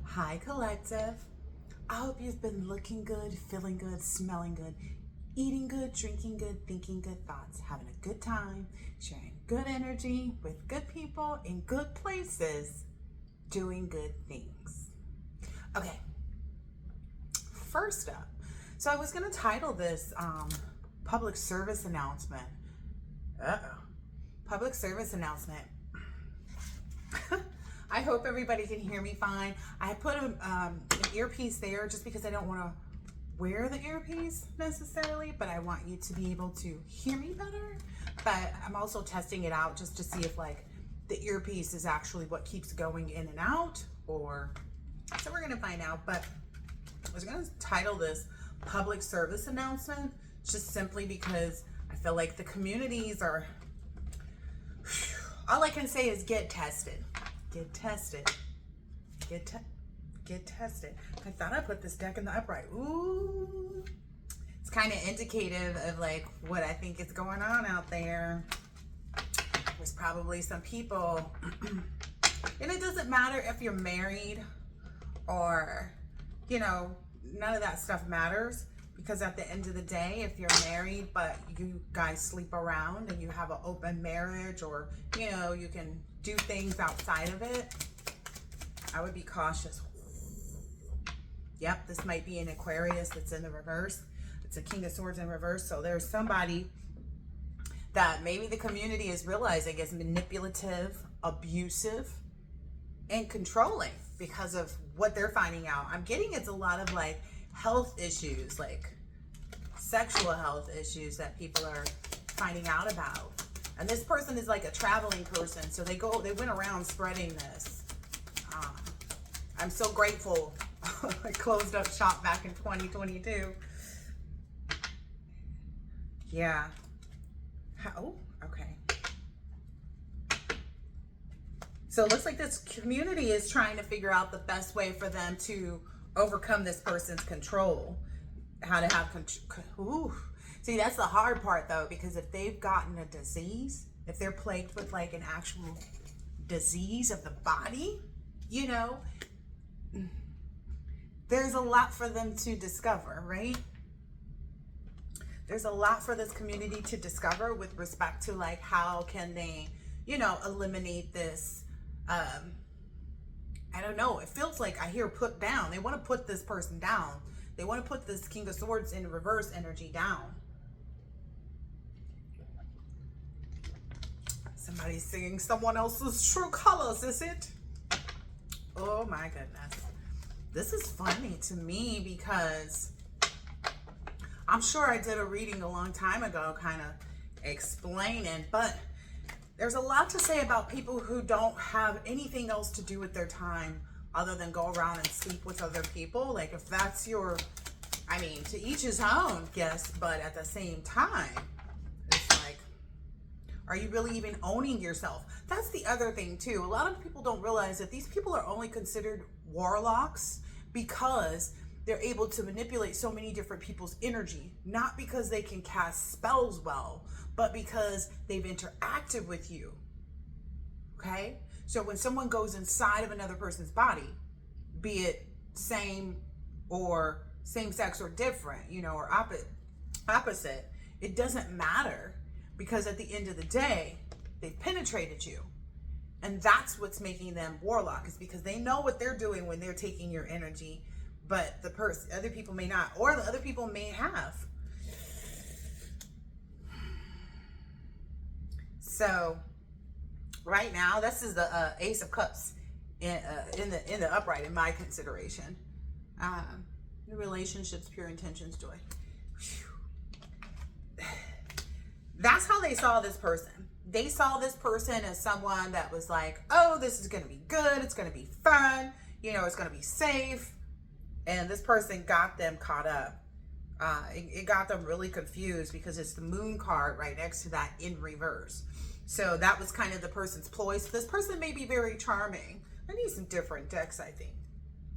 Hi, collective. I hope you've been looking good, feeling good, smelling good, eating good, drinking good, thinking good thoughts, having a good time, sharing good energy with good people in good places, doing good things. Okay, first up, so I was going to title this public service announcement. Public service announcement. I hope everybody can hear me fine. I put an earpiece there just because I don't want to wear the earpiece necessarily, but I want you to be able to hear me better. But I'm also testing it out just to see if like the earpiece is actually what keeps going in and out, or so we're gonna find out. But I was gonna title this public service announcement just simply because I feel like the communities are, all I can say is get tested. Get tested. Get tested. I thought I put this deck in the upright. Ooh. It's kind of indicative of like what I think is going on out there. There's probably some people, and it doesn't matter if you're married or, you know, none of that stuff matters, because at the end of the day, if you're married but you guys sleep around and you have an open marriage, or, you know, you can do things outside of it, I would be cautious. Yep, this might be an Aquarius that's in the reverse. It's a King of Swords in reverse. So there's somebody that maybe the community is realizing is manipulative, abusive, and controlling because of what they're finding out. I'm getting it's a lot of like health issues, like sexual health issues that people are finding out about. And this person is like a traveling person, so they went around spreading this. I'm so grateful I closed up shop back in 2022. Yeah. Oh, okay. So it looks like this community is trying to figure out the best way for them to overcome this person's control. How to have control. See, that's the hard part though, because if they've gotten a disease, if they're plagued with like an actual disease of the body, you know, there's a lot for them to discover, right? There's a lot for this community to discover with respect to like how can they, you know, eliminate this. I don't know. It feels like I hear put down. They want to put this person down. They want to put this King of Swords in reverse energy down. Somebody's singing someone else's true colors, is it? Oh my goodness. This is funny to me because I'm sure I did a reading a long time ago kind of explaining, but there's a lot to say about people who don't have anything else to do with their time other than go around and sleep with other people. Like if that's your, I mean, to each his own, yes, but at the same time, it's like, are you really even owning yourself? That's the other thing too. A lot of people don't realize that these people are only considered warlocks because they're able to manipulate so many different people's energy, not because they can cast spells well, but because they've interacted with you. Okay? So when someone goes inside of another person's body, be it same or same sex or different, you know, or opposite, it doesn't matter, because at the end of the day, they've penetrated you. And that's what's making them warlock, is because they know what they're doing when they're taking your energy, but the other people may not, or the other people may have. So right now, this is the Ace of Cups in the upright in my consideration. The relationships, pure intentions, joy. That's how they saw this person. They saw this person as someone that was like, oh, this is going to be good. It's going to be fun. You know, it's going to be safe. And this person got them caught up. It got them really confused because it's the Moon card right next to that in reverse. So that was kind of the person's ploy. So this person may be very charming. I need some different decks, I think.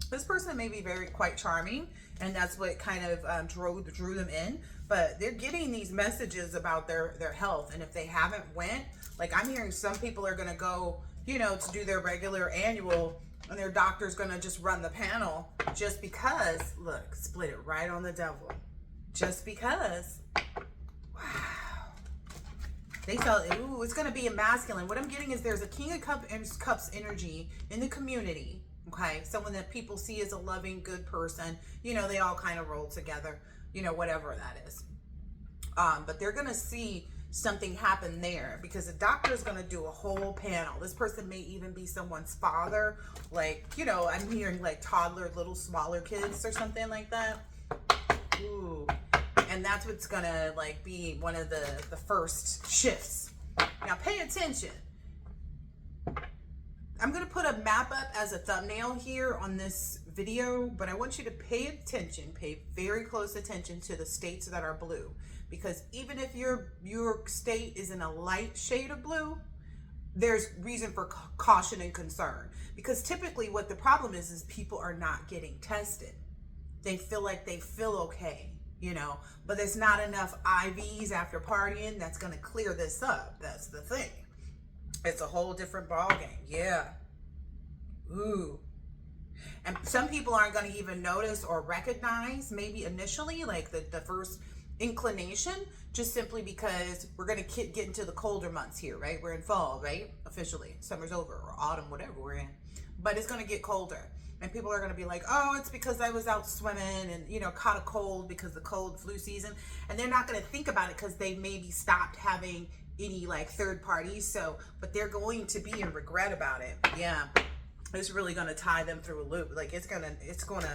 This person may be quite charming, and that's what kind of drew them in. But they're getting these messages about their health, and if they haven't went, like I'm hearing some people are going to go, you know, to do their regular annual and their doctor's going to just run the panel just because, look, split it right on the devil. Just because, wow. They felt, ooh, it's going to be a masculine. What I'm getting is there's a King of Cups energy in the community, okay? Someone that people see as a loving, good person. You know, they all kind of roll together, you know, whatever that is. But they're going to see something happen there because the doctor is going to do a whole panel. This person may even be someone's father. Like, you know, I'm hearing like toddler, little smaller kids or something like that. Ooh. And that's what's gonna like be one of the first shifts. Now pay attention. I'm gonna put a map up as a thumbnail here on this video, but I want you to pay attention, pay very close attention to the states that are blue. Because even if your state is in a light shade of blue, there's reason for caution and concern. Because typically what the problem is people are not getting tested. They feel like they feel okay, you know, but there's not enough IVs after partying that's going to clear this up. That's the thing. It's a whole different ball game. Yeah. Ooh. And some people aren't going to even notice or recognize maybe initially like the first inclination, just simply because we're going to get into the colder months here, right? We're in fall, right? Officially. Summer's over, or autumn, whatever we're in. But it's going to get colder. And people are going to be like, oh, it's because I was out swimming and, you know, caught a cold because the cold flu season. And they're not going to think about it because they maybe stopped having any like third parties. So, but they're going to be in regret about it. Yeah. It's really going to tie them through a loop. Like it's going to,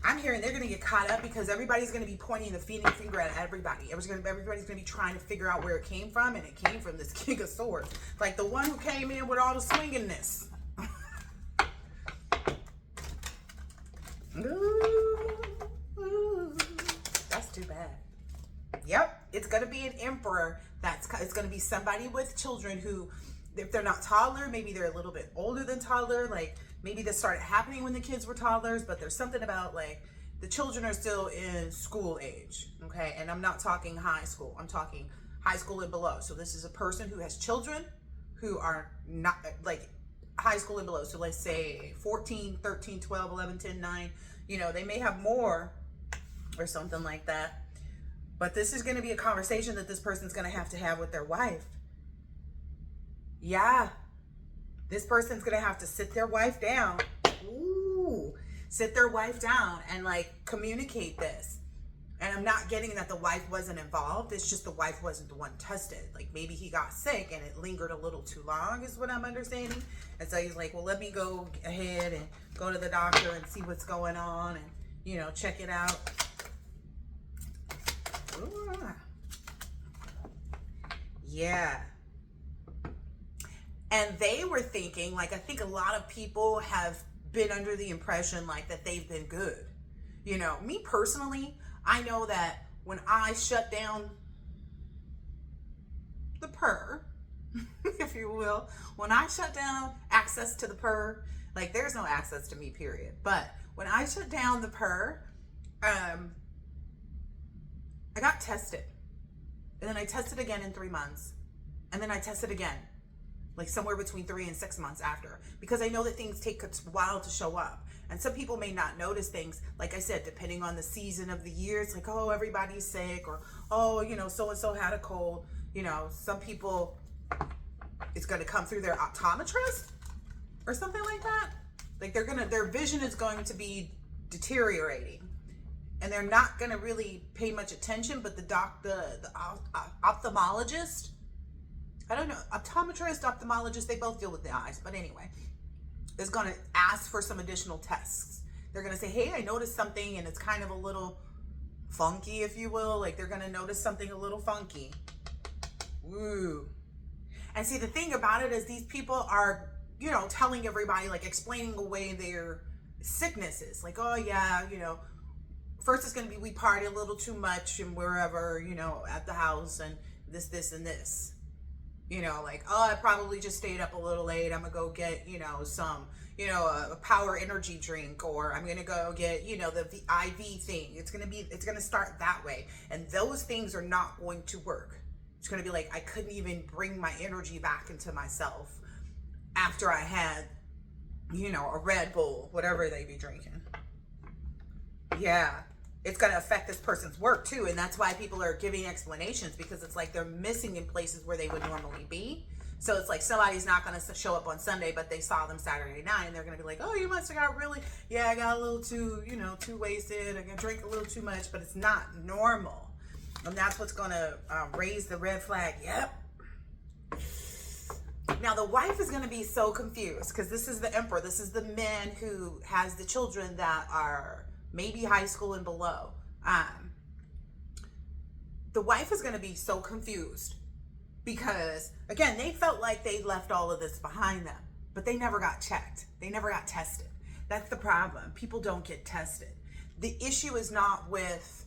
I'm hearing they're going to get caught up because everybody's going to be pointing the finger at everybody. Everybody's going to be trying to figure out where it came from. And it came from this King of Swords. Like the one who came in with all the swinginess. Ooh, that's too bad. Yep, it's gonna be an emperor. It's gonna be somebody with children who, if they're not toddler, maybe they're a little bit older than toddler. Like maybe this started happening when the kids were toddlers, but there's something about like the children are still in school age. Okay, and I'm not talking high school. I'm talking high school and below. So this is a person who has children who are not like high school and below. So let's say 14, 13, 12, 11, 10, 9, you know, they may have more or something like that. But this is going to be a conversation that this person's going to have with their wife. Yeah. This person's going to have to sit their wife down. Ooh. Sit their wife down and like communicate this. And I'm not getting that the wife wasn't involved. It's just the wife wasn't the one tested. Like maybe he got sick and it lingered a little too long is what I'm understanding. And so he's like, well, let me go ahead and go to the doctor and see what's going on and, you know, check it out. Ooh. Yeah. And they were thinking, like, I think a lot of people have been under the impression like that they've been good. You know, me personally, I know that when I shut down the purr, if you will, when I shut down access to the purr, like there's no access to me, period. But when I shut down the purr, I got tested. And then I tested again in 3 months. And then I tested again, like somewhere between 3 and 6 months after, because I know that things take a while to show up. And some people may not notice things, like I said, depending on the season of the year. It's like, oh, everybody's sick, or, oh, you know, so-and-so had a cold. You know, some people, it's going to come through their optometrist or something like that. Like their vision is going to be deteriorating. And they're not going to really pay much attention, but the ophthalmologist, I don't know, optometrist, ophthalmologist, they both deal with the eyes. But anyway, is going to ask for some additional tests. They're going to say, hey, I noticed something and it's kind of a little funky, if you will. Like they're going to notice something a little funky. Woo. And see, the thing about it is these people are, you know, telling everybody, like explaining away their sicknesses. Like, oh yeah, you know, first it's going to be, we party a little too much and wherever, you know, at the house and this, and this. You know, like, oh, I probably just stayed up a little late. I'm going to go get, you know, some, you know, a power energy drink, or I'm going to go get, you know, the IV thing. It's going to start that way. And those things are not going to work. It's going to be like, I couldn't even bring my energy back into myself after I had you know, a Red Bull, whatever they be drinking. Yeah. It's going to affect this person's work too. And that's why people are giving explanations, because it's like they're missing in places where they would normally be. So it's like somebody's not going to show up on Sunday, but they saw them Saturday night and they're going to be like, oh, you must have got really, yeah, I got a little too, you know, too wasted. I can drink a little too much, but it's not normal. And that's what's going to raise the red flag. Yep. Now the wife is going to be so confused, because this is the emperor. This is the man who has the children that are maybe high school and below. The wife is going to be so confused because, again, they felt like they left all of this behind them, but they never got checked. They never got tested. That's the problem. People don't get tested. The issue is not with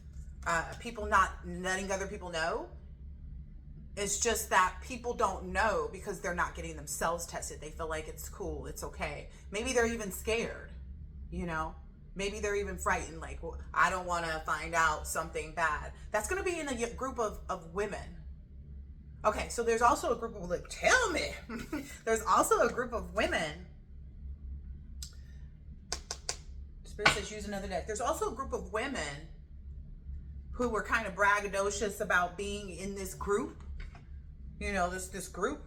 people not letting other people know. It's just that people don't know because they're not getting themselves tested. They feel like it's cool, it's okay. Maybe they're even scared, you know? Maybe they're even frightened, like, well, I don't want to find out something bad. That's going to be in a group of women. Okay, so there's also a group of, like, tell me. There's also a group of women. Spirit says use another deck. There's also a group of women who were kind of braggadocious about being in this group. You know, this group.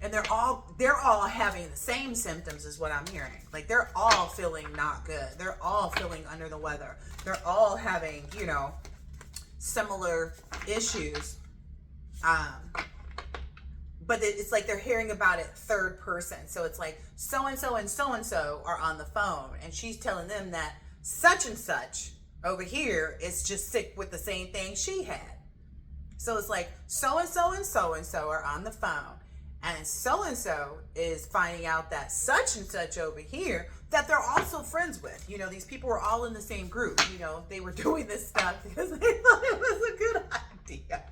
And they're all having the same symptoms is what I'm hearing. Like, they're all feeling not good. They're all feeling under the weather. They're all having, you know, similar issues. But it's like they're hearing about it third person. So it's like so-and-so and so-and-so are on the phone, and she's telling them that such and such over here is just sick with the same thing she had. So it's like so-and-so and so-and-so are on the phone. And so-and-so is finding out that such and such over here that they're also friends with. You know, these people were all in the same group. You know, they were doing this stuff because they thought it was a good idea.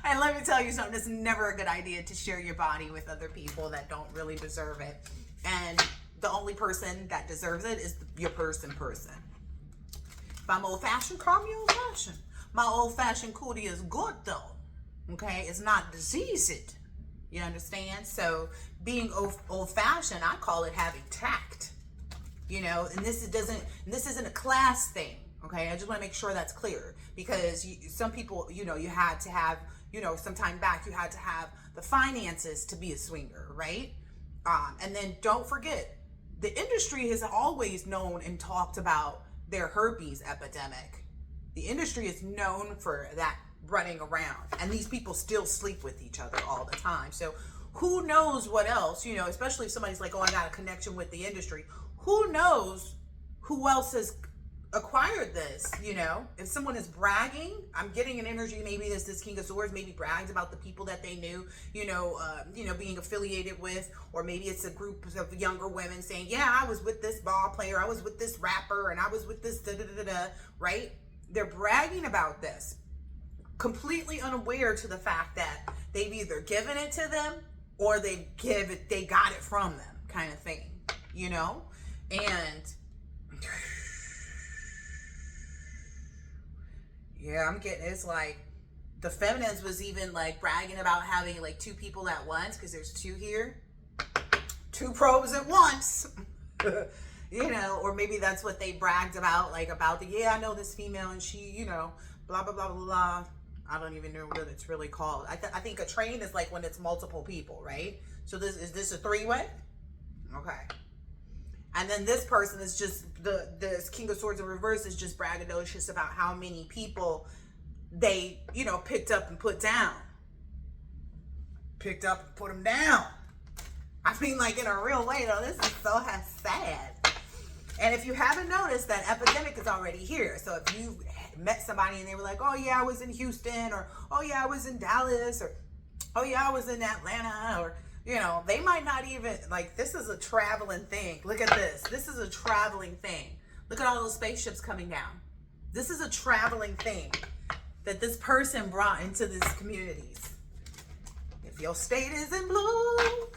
And let me tell you something, it's never a good idea to share your body with other people that don't really deserve it. And the only person that deserves it is your person. If I'm old-fashioned, call me old-fashioned. My old-fashioned cootie is good, though. Okay? It's not diseased. You understand? So being old-fashioned, I call it having tact. You know, and this isn't a class thing. Okay, I just want to make sure that's clear, because some people, you know, you had to have, you know, some time back, you had to have the finances to be a swinger, right? And then don't forget, the industry has always known and talked about their herpes epidemic. The industry is known for that running around, and these people still sleep with each other all the time. So who knows what else, you know, especially if somebody's like, oh, I got a connection with the industry. Who knows who else has acquired this, you know? If someone is bragging, I'm getting an energy, maybe this King of Swords maybe brags about the people that they knew, you know, being affiliated with, or maybe it's a group of younger women saying, yeah, I was with this ball player, I was with this rapper, and I was with this da-da-da-da-da, right? They're bragging about this, completely unaware to the fact that they've either given it to them or they got it from them, kind of thing, you know? And yeah, I'm getting, it's like the feminines was even like bragging about having like two people at once, because there's two here, two probes at once. You know, or maybe that's what they bragged about, like about the, yeah, I know this female and she, you know, blah, blah, blah, blah, blah. I don't even know what it's really called. I think a train is like when it's multiple people, right? So is this a three-way? Okay. And then this person is just, this King of Swords in reverse is just braggadocious about how many people they, you know, picked up and put down. Picked up and put them down. I mean, like, in a real way, though, this is so sad. And if you haven't noticed, that epidemic is already here. So if you met somebody and they were like, oh yeah, I was in Houston, or oh yeah, I was in Dallas, or oh yeah, I was in Atlanta, or, you know, they might not even, like, this is a traveling thing. Look at this. This is a traveling thing. Look at all those spaceships coming down. This is a traveling thing that this person brought into these communities. If your state is in blue,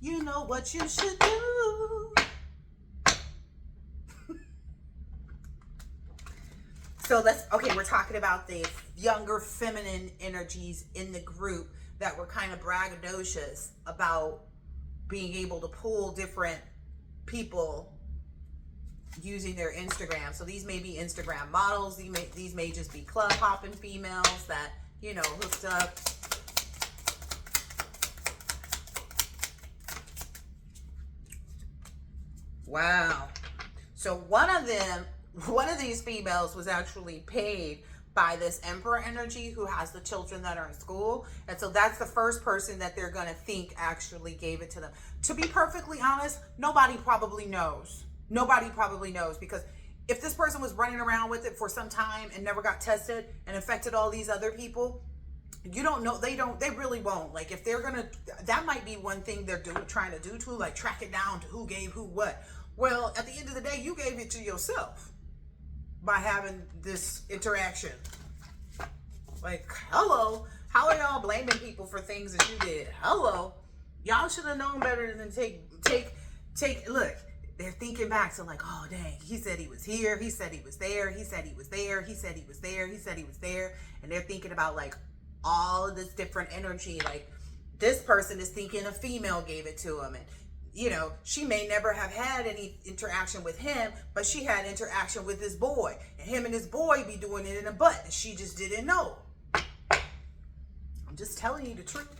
you know what you should do. So we're talking about the younger feminine energies in the group that were kind of braggadocious about being able to pull different people using their Instagram. So these may be Instagram models. These may just be club hopping females that, you know, hooked up. Wow. So one of these females was actually paid by this Emperor energy who has the children that are in school. And so that's the first person that they're going to think actually gave it to them. To be perfectly honest, nobody probably knows. Nobody probably knows, because if this person was running around with it for some time and never got tested and infected all these other people, you don't know. They really won't. Like, if they're gonna, that might be one thing they're trying to do to, like, track it down to who gave who what. Well, at the end of the day, you gave it to yourself by having this interaction. Like, hello, how are y'all blaming people for things that you did? Hello, y'all should have known better than take. Look, they're thinking back to, like, oh dang, he said he was here, he said he was there, he said he was there, he said he was there, he said he was there, and they're thinking about, like, all of this different energy. Like, this person is thinking a female gave it to him, and you know, she may never have had any interaction with him, but she had interaction with this boy, and him and this boy be doing it in a butt, and she just didn't know. I'm just telling you the truth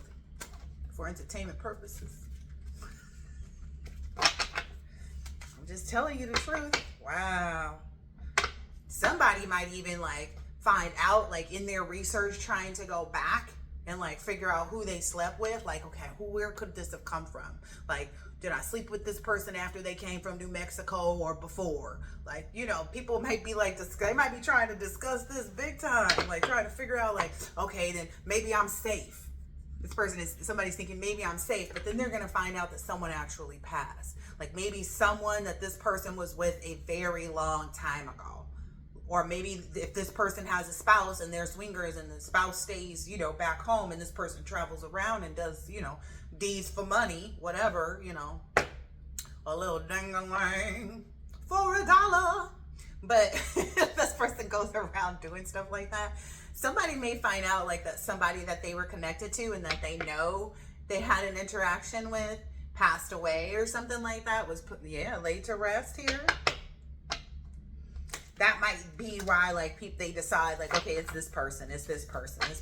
for entertainment purposes. I'm just telling you the truth. Wow. Somebody might even, like, find out, like, in their research, trying to go back and, like, figure out who they slept with. Like, okay, where could this have come from? Like, did I sleep with this person after they came from New Mexico or before? Like, you know, people might be like, they might be trying to discuss this big time, like trying to figure out, like, okay, then maybe I'm safe. Somebody's thinking maybe I'm safe, but then they're going to find out that someone actually passed. Like, maybe someone that this person was with a very long time ago. Or maybe if this person has a spouse and they're swingers and the spouse stays, you know, back home, and this person travels around and does, you know, deeds for money, whatever, you know, a little ding-a-ling for $1. But if this person goes around doing stuff like that, somebody may find out, like, that somebody that they were connected to and that they know they had an interaction with passed away or something like that, was laid to rest here. That might be why, like, they decide, like, okay, it's this person. This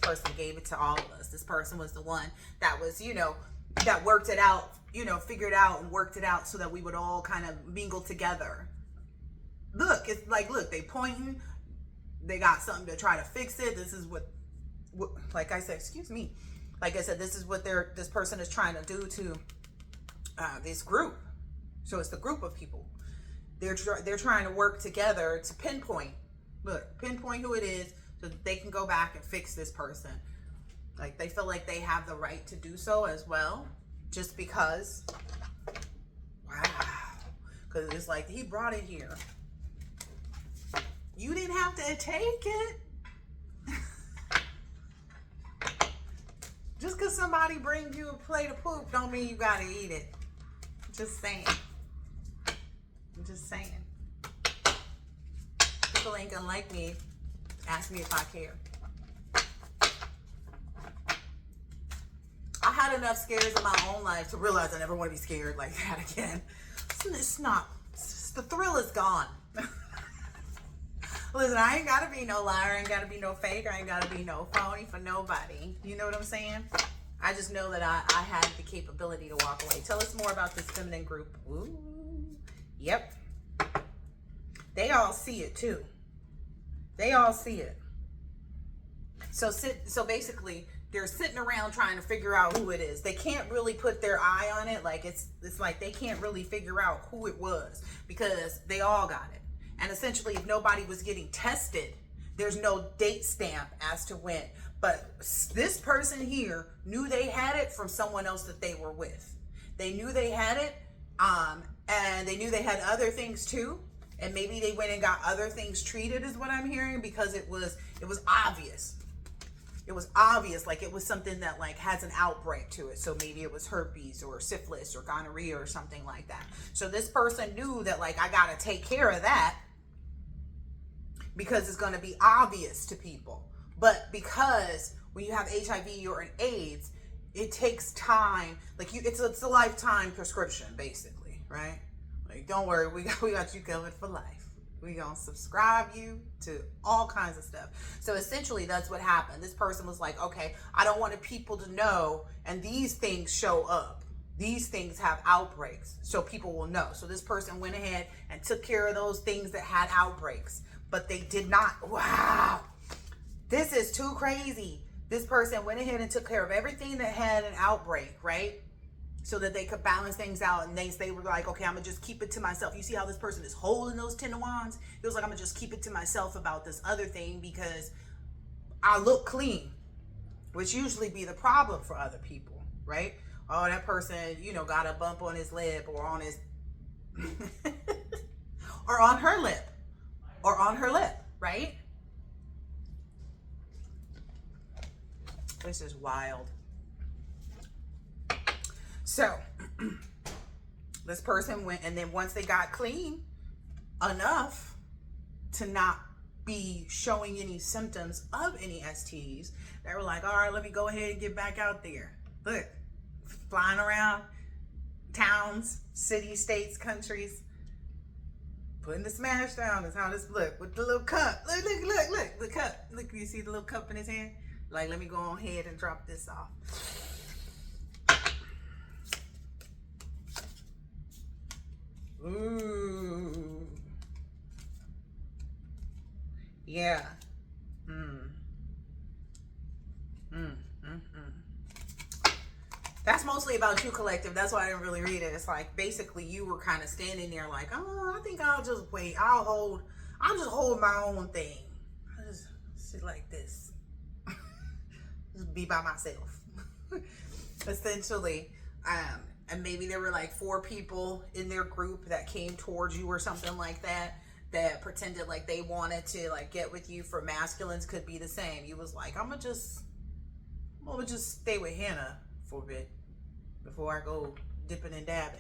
person gave it to all of us. This person was the one that was, you know, that worked it out, you know, figured out and worked it out so that we would all kind of mingle together. Look, it's like, look, they pointing, they got something to try to fix it. This is what like I said, excuse me. Like I said, this is what this person is trying to do to this group. So it's the group of people. They're trying to work together to pinpoint who it is so that they can go back and fix this person. Like, they feel like they have the right to do so as well, just because. Wow. Because it's like, he brought it here. You didn't have to take it. Just because somebody brings you a plate of poop don't mean you got to eat it. Just saying. I'm just saying. People ain't gonna like me. Ask me if I care. I had enough scares in my own life to realize I never want to be scared like that again. The thrill is gone. Listen, I ain't gotta be no liar. I ain't gotta be no fake. I ain't gotta be no phony for nobody. You know what I'm saying? I just know that I had the capability to walk away. Tell us more about this feminine group. Ooh. Yep. They all see it too. They all see it. So basically, they're sitting around trying to figure out who it is. They can't really put their eye on it. Like, it's like they can't really figure out who it was because they all got it. And essentially, if nobody was getting tested, there's no date stamp as to when. But this person here knew they had it from someone else that they were with. They knew they had it, and they knew they had other things too. And maybe they went and got other things treated, is what I'm hearing, because it was obvious. It was obvious, like it was something that, like, has an outbreak to it. So maybe it was herpes or syphilis or gonorrhea or something like that. So this person knew that, like, I gotta take care of that because it's gonna be obvious to people. But because when you have HIV or an AIDS, it takes time. Like it's a lifetime prescription, basically, right? Like, don't worry, we got you covered for life. We gonna subscribe you to all kinds of stuff. So essentially, that's what happened. This person was like, okay, I don't want people to know, and these things show up. These things have outbreaks, so people will know. So this person went ahead and took care of those things that had outbreaks, but they did not. Wow, this is too crazy. This person went ahead and took care of everything that had an outbreak, right? So that they could balance things out, and they were like, okay, I'm gonna just keep it to myself. You see how this person is holding those Ten of Wands? It was like, I'm gonna just keep it to myself about this other thing because I look clean, which usually be the problem for other people, right? Oh, that person, got a bump on his lip or on his, or on her lip, right? This is wild. So this person went, and then once they got clean enough to not be showing any symptoms of any STs, they were like, all right, let me go ahead and get back out there. Look, flying around towns, cities, states, countries, putting the smash down is how this look with the little cup. Look, the cup. Look, you see the little cup in his hand? Like, let me go ahead and drop this off. Ooh. Yeah. That's mostly about you, collective. That's why I didn't really read it. It's like basically you were kind of standing there like, oh, I think I'll just wait. I'll just hold my own thing. I'll just sit like this. Just be by myself. Essentially. And maybe there were like 4 people in their group that came towards you or something like that, that pretended like they wanted to like get with you. For masculines, could be the same. You was like, I'm gonna just stay with Hannah for a bit before I go dipping and dabbing.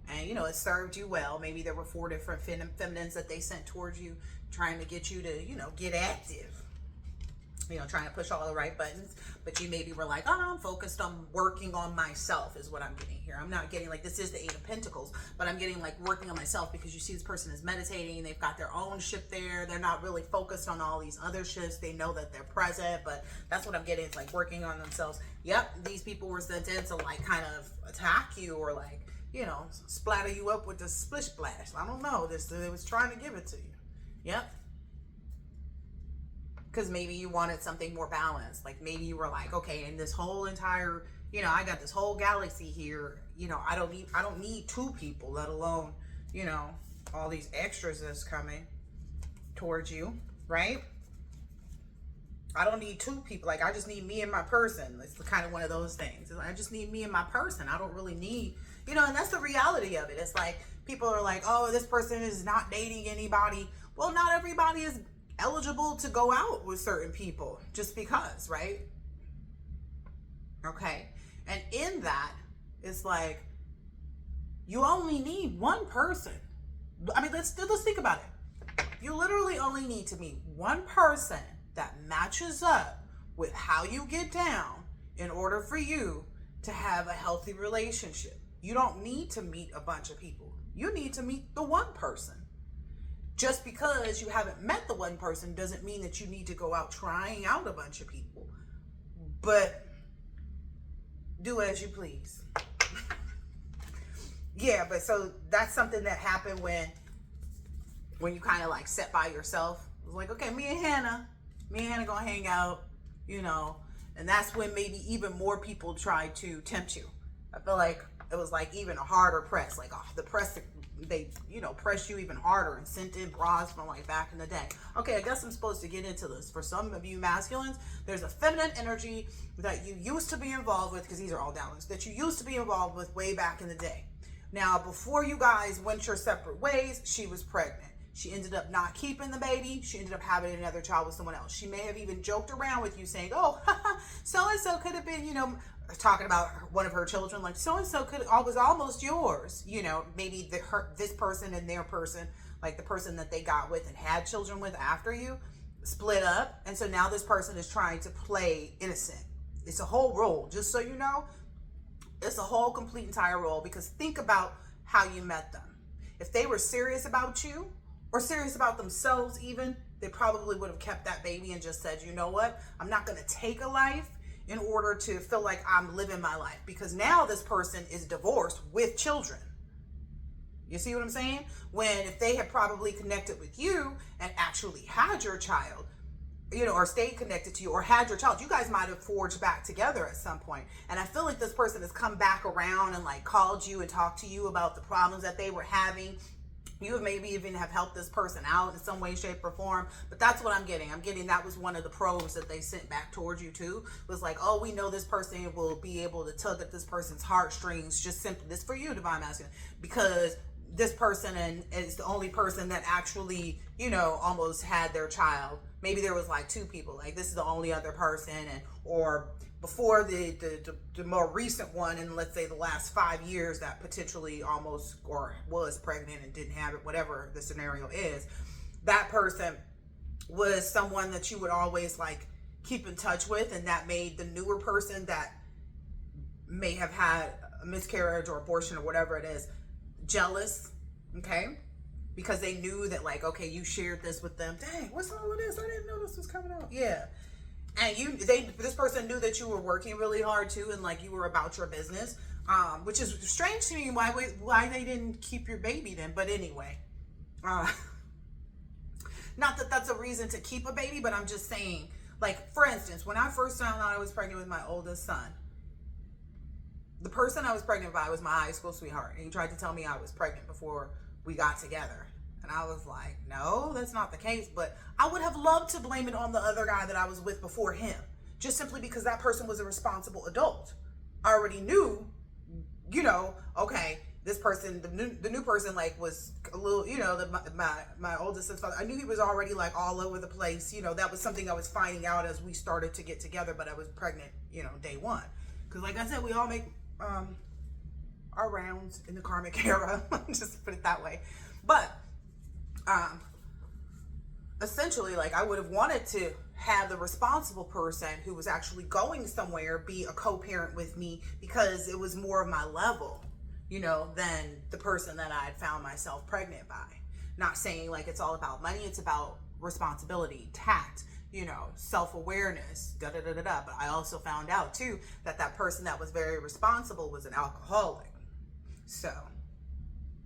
And it served you well. Maybe there were 4 different feminines that they sent towards you, trying to get you to, get active. Trying to push all the right buttons, but you maybe were like, oh, I'm focused on working on myself is what I'm getting here. I'm not getting like, this is the 8 of Pentacles, but I'm getting like working on myself, because you see this person is meditating. They've got their own ship there. They're not really focused on all these other ships. They know that they're present, but that's what I'm getting. It's like working on themselves. Yep. These people were sent in to like kind of attack you or like, splatter you up with the splish splash. I don't know. They was trying to give it to you. Yep. Because maybe you wanted something more balanced. Like maybe you were like, okay, in this whole entire, I got this whole galaxy here. I don't need 2 people, let alone, all these extras that's coming towards you, right? I don't need 2 people. Like I just need me and my person. It's kind of one of those things. I just need me and my person. I don't really need, and that's the reality of it. It's like people are like, oh, this person is not dating anybody. Well, not everybody is eligible to go out with certain people just because, right? Okay. And in that, it's like you only need one person. I mean, let's think about it. You literally only need to meet one person that matches up with how you get down in order for you to have a healthy relationship. You don't need to meet a bunch of people. You need to meet the one person. Just because you haven't met the one person doesn't mean that you need to go out trying out a bunch of people. But do as you please. Yeah, but so that's something that happened when you kind of like sat by yourself. It was like, okay, me and Hannah gonna hang out, and that's when maybe even more people tried to tempt you. I feel like it was like even a harder press, like the press, they press you even harder and sent in bras from like back in the day. Okay, I guess I'm supposed to get into this. For some of you masculines, there's a feminine energy that you used to be involved with, because these are all downloads, that you used to be involved with way back in the day. Now, before you guys went your separate ways, she was pregnant. She ended up not keeping the baby. She ended up having another child with someone else. She may have even joked around with you saying, oh, so-and-so could have been, talking about one of her children, like so-and-so was almost yours. Maybe this person and their person, like the person that they got with and had children with after you, split up. And so now this person is trying to play innocent. It's a whole role, just so you know. It's a whole complete entire role, because think about how you met them. If they were serious about you or serious about themselves even, they probably would have kept that baby and just said, you know what, I'm not going to take a life in order to feel like I'm living my life, because now this person is divorced with children. You see what I'm saying? When if they had probably connected with you and actually had your child, you know, or stayed connected to you or had your child, you guys might have forged back together at some point. And I feel like this person has come back around and like called you and talked to you about the problems that they were having. You have maybe even have helped this person out in some way, shape, or form. But that's what I'm getting. I'm getting that was one of the probes that they sent back towards you too. Was like, oh, we know this person will be able to tug at this person's heartstrings. Just simply, this for you, Divine Masculine, because this person is the only person that actually, you know, almost had their child. Maybe there was like two people. Like this is the only other person, and or before the more recent one, in let's say the last 5 years, that potentially almost or was pregnant and didn't have it, whatever the scenario is, that person was someone that you would always like keep in touch with, and that made the newer person that may have had a miscarriage or abortion or whatever it is jealous, okay? Because they knew that like, okay, you shared this with them. Dang, what's all of this? I didn't know this was coming out. Yeah. And this person knew that you were working really hard too, and like you were about your business, which is strange to me why they didn't keep your baby then. But anyway, not that that's a reason to keep a baby, but I'm just saying, like, for instance, when I first found out I was pregnant with my oldest son, the person I was pregnant by was my high school sweetheart, and he tried to tell me I was pregnant before we got together. And I was like, no, that's not the case. But I would have loved to blame it on the other guy that I was with before him, just simply because that person was a responsible adult. I already knew, you know, okay, this person, the new person, like, was a little, you know, my oldest son's father, I knew he was already like all over the place. You know, that was something I was finding out as we started to get together, but I was pregnant, you know, day one. Because like I said, we all make our rounds in the karmic era, just to put it that way. But essentially, like, I would have wanted to have the responsible person who was actually going somewhere be a co-parent with me, because it was more of my level, you know, than the person that I had found myself pregnant by. Not saying like it's all about money, it's about responsibility, tact, you know, self-awareness, da-da-da-da-da. But I also found out too that person that was very responsible was an alcoholic. So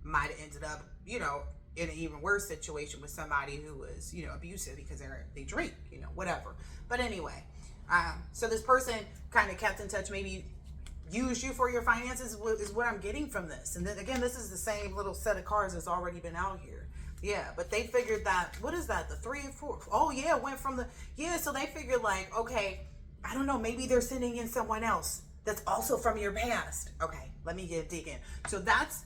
might have ended up, you know, in an even worse situation with somebody who was, you know, abusive because they drink, you know, whatever. But anyway, so this person kind of kept in touch, maybe used you for your finances, is what I'm getting from this. And then again, this is the same little set of cards that's already been out here. Yeah, but they figured that, what is that, the 3 and 4? Oh yeah, it went from the, yeah, so they figured like, okay, I don't know, maybe they're sending in someone else that's also from your past. Okay, let me dig in. So that's,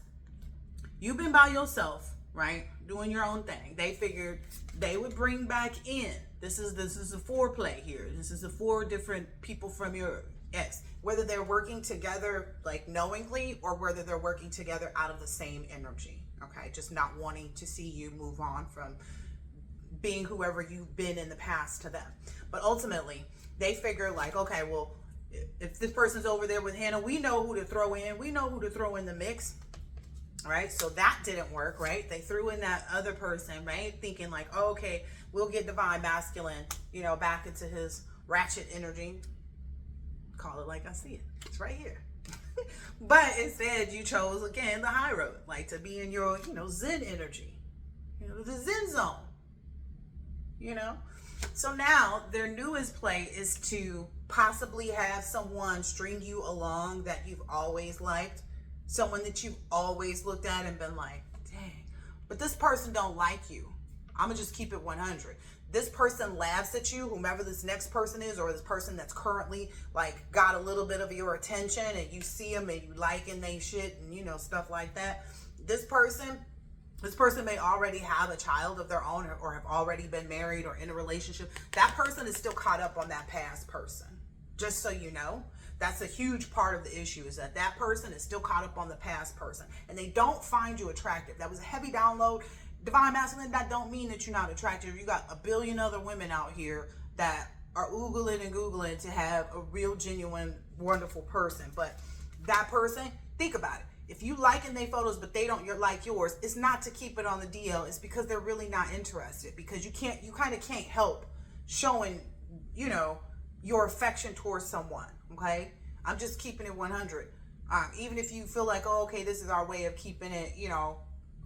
you've been by yourself, right? Doing your own thing. They figured they would bring back in. This is a foreplay here. This is the 4 different people from your ex. Whether they're working together like knowingly, or whether they're working together out of the same energy. Okay, just not wanting to see you move on from being whoever you've been in the past to them. But ultimately, they figure like, okay, well, if this person's over there with Hannah, we know who to throw in. We know who to throw in the mix. Right? So that didn't work, right? They threw in that other person, right? Thinking like, oh, okay, we'll get Divine Masculine, you know, back into his ratchet energy. Call it like I see it. It's right here. But instead, you chose, again, the high road, like to be in your, you know, Zen energy, you know, the Zen zone, you know? So now their newest play is to possibly have someone string you along that you've always liked, someone that you've always looked at and been like, dang, but this person don't like you. I'm gonna just keep it 100. This person laughs at you, whomever this next person is, or this person that's currently like got a little bit of your attention, and you see them and you liking they shit and, you know, stuff like that. This person may already have a child of their own, or have already been married or in a relationship. That person is still caught up on that past person. Just so you know, that's a huge part of the issue, is that person is still caught up on the past person, and they don't find you attractive. That was a heavy download. Divine Masculine, that don't mean that you're not attractive. You got a billion other women out here that are oogling and googling to have a real, genuine, wonderful person. But that person, think about it. If you liking their photos but they don't like yours, it's not to keep it on the DL. It's because they're really not interested. Because you kind of can't help showing, your affection towards someone. Okay, I'm just keeping it 100. Even if you feel like, oh, okay, this is our way of keeping it,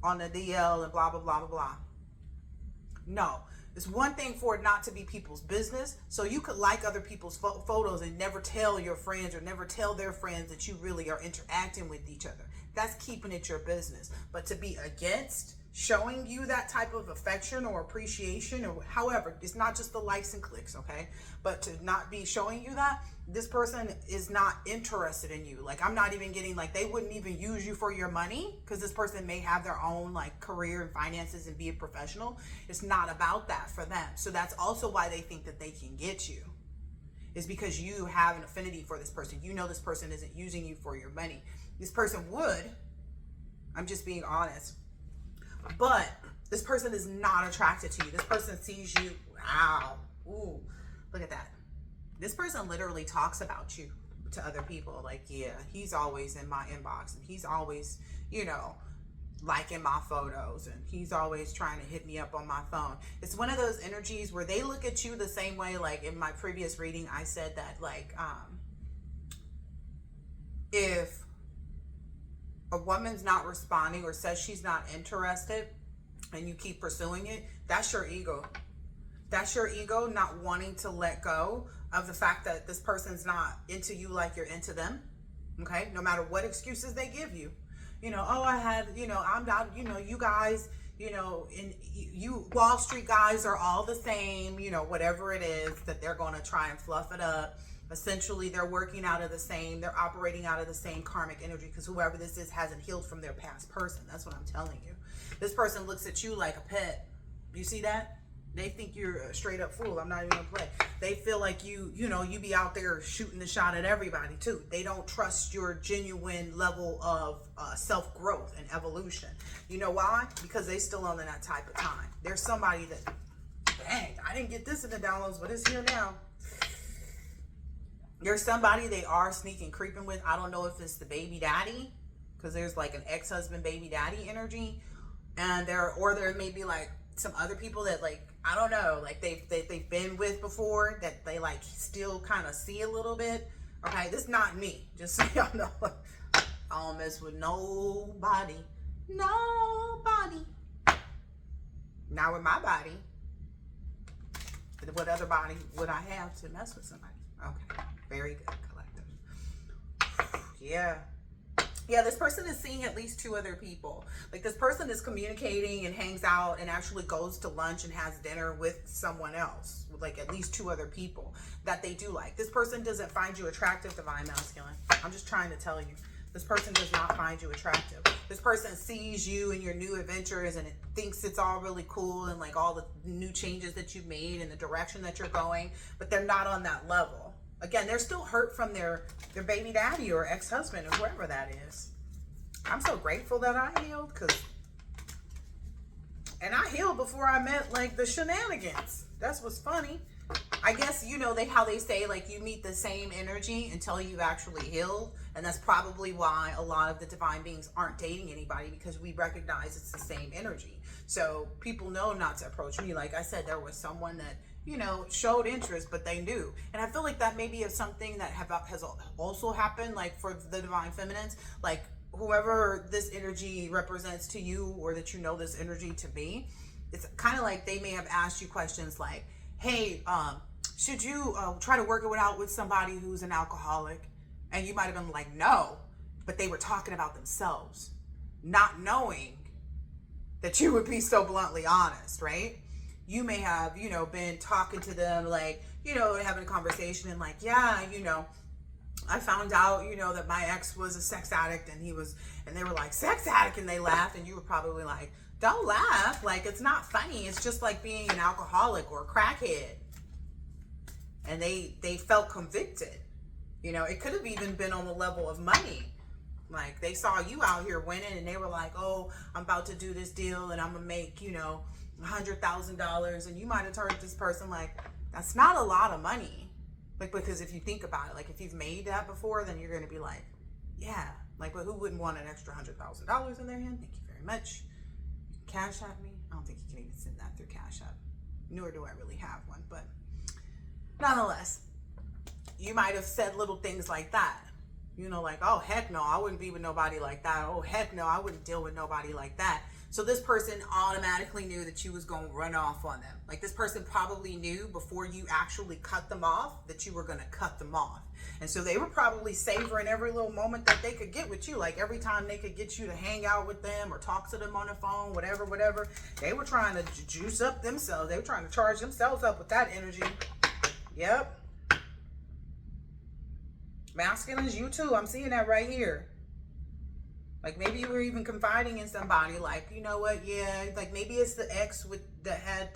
on the DL and blah blah blah blah blah. No, it's one thing for it not to be people's business. So you could like other people's photos and never tell your friends or never tell their friends that you really are interacting with each other. That's keeping it your business. But to be against showing you that type of affection or appreciation, or however, it's not just the likes and clicks, okay? But to not be showing you that, this person is not interested in you. Like, I'm not even getting, like, they wouldn't even use you for your money, because this person may have their own like career and finances and be a professional. It's not about that for them. So that's also why they think that they can get you, is because you have an affinity for this person. This person isn't using you for your money. This person would, I'm just being honest, but this person is not attracted to you. This person sees you, wow, ooh, look at that. This person literally talks about you to other people. Like, yeah, he's always in my inbox, and he's always, liking my photos, and he's always trying to hit me up on my phone. It's one of those energies where they look at you the same way. Like in my previous reading, I said that, like, if a woman's not responding or says she's not interested and you keep pursuing it, that's your ego. That's your ego not wanting to let go of the fact that this person's not into you like you're into them. Okay? No matter what excuses they give you. Oh, I had, I'm not, you guys, and you Wall Street guys are all the same, whatever it is that they're going to try and fluff it up. Essentially, they're working out of the same, they're operating out of the same karmic energy, because whoever this is hasn't healed from their past person. That's what I'm telling you. This person looks at you like a pet. You see that? They think you're a straight up fool. I'm not even gonna play. They feel like you be out there shooting the shot at everybody too. They don't trust your genuine level of self-growth and evolution. You know why? Because they still on that type of time. There's somebody that, dang, I didn't get this in the downloads, but it's here now. There's somebody they are sneaking, creeping with. I don't know if it's the baby daddy, because there's like an ex-husband baby daddy energy, and there may be like some other people that, like, I don't know, like they've been with before that they like still kind of see a little bit. Okay, this is not me, just so y'all know. I don't mess with nobody, not with my body. What other body would I have to mess with somebody? Okay, very good, collective. Yeah, this person is seeing at least 2 other people. Like, this person is communicating and hangs out and actually goes to lunch and has dinner with someone else, with like at least 2 other people that they do like. This person doesn't find you attractive, divine masculine. I'm just trying to tell you. This person does not find you attractive. This person sees you and your new adventures and it thinks it's all really cool and like all the new changes that you've made and the direction that you're going, but they're not on that level. Again, they're still hurt from their baby daddy or ex-husband or whoever that is. I'm so grateful that I healed, and I healed before I met like the shenanigans. That's what's funny. I guess, how they say, like, you meet the same energy until you've actually healed. And that's probably why a lot of the divine beings aren't dating anybody, because we recognize it's the same energy. So people know not to approach me. Like I said, there was someone that, showed interest, but they knew. And I feel like that maybe is something that has also happened, like for the divine feminines, like whoever this energy represents to you, or that this energy to be, it's kind of like they may have asked you questions like, hey, should you try to work it out with somebody who's an alcoholic? And you might have been like, no, but they were talking about themselves, not knowing that you would be so bluntly honest, right? You may have, been talking to them, like, having a conversation and like, yeah, I found out, that my ex was a sex addict, and they were like, sex addict, and they laughed, and you were probably like, don't laugh, like, it's not funny. It's just like being an alcoholic or a crackhead. And they felt convicted. It could have even been on the level of money. Like, they saw you out here winning, and they were like, oh, I'm about to do this deal, and I'm gonna make, $100,000. And you might have turned this person like, That's not a lot of money. Like, because if you think about it, like if you've made that before, then you're going to be like, yeah, like, but who wouldn't want an extra $100,000 in their hand? Thank you very much. You can Cash App me. I don't think you can even send that through Cash App. Nor do I really have one, but nonetheless, you might have said little things like that. You know, like, oh, heck no, I wouldn't be with nobody like that. Oh, heck no, I wouldn't deal with nobody like that. So this person automatically knew that you was going to run off on them. Like, this person probably knew before you actually cut them off that you were going to cut them off. And so they were probably savoring every little moment that they could get with you. Like, every time they could get you to hang out with them or talk to them on the phone, whatever. They were trying to juice up themselves. They were trying to charge themselves up with that energy. Yep. Masculines, you too. I'm seeing that right here. Like, maybe you were even confiding in somebody, like, you know what, yeah, like maybe it's the ex with that had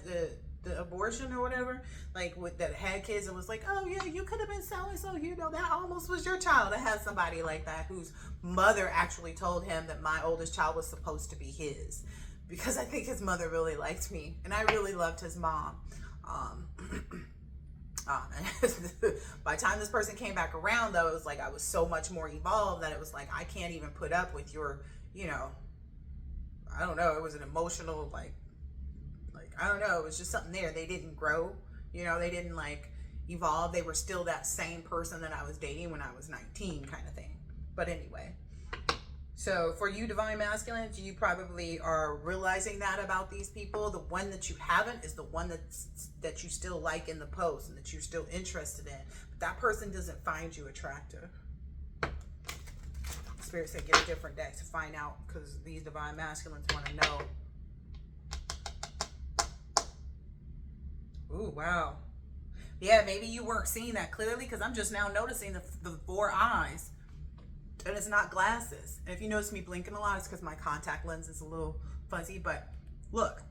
the abortion or whatever, like with that had kids and was like, oh yeah, you could have been so, you know, that almost was your child. I had somebody like that whose mother actually told him that my oldest child was supposed to be his, because I think his mother really liked me and I really loved his mom. By the time this person came back around, though, it was like I was so much more evolved that it was like, I can't even put up with your, you know, I don't know, it was an emotional, like, I don't know, it was just something there. They didn't grow, you know, they didn't like evolve. They were still that same person that I was dating when I was 19 kind of thing. But anyway, so for you divine masculines, you probably are realizing that about these people. The one that you haven't is the one that you still like in the post and that you're still interested in. But that person doesn't find you attractive. Spirit said get a different deck to find out, because these divine masculines want to know. Ooh, wow. Yeah, maybe you weren't seeing that clearly, because I'm just now noticing the 4 eyes. And it's not glasses. And if you notice me blinking a lot, it's because my contact lens is a little fuzzy. But look,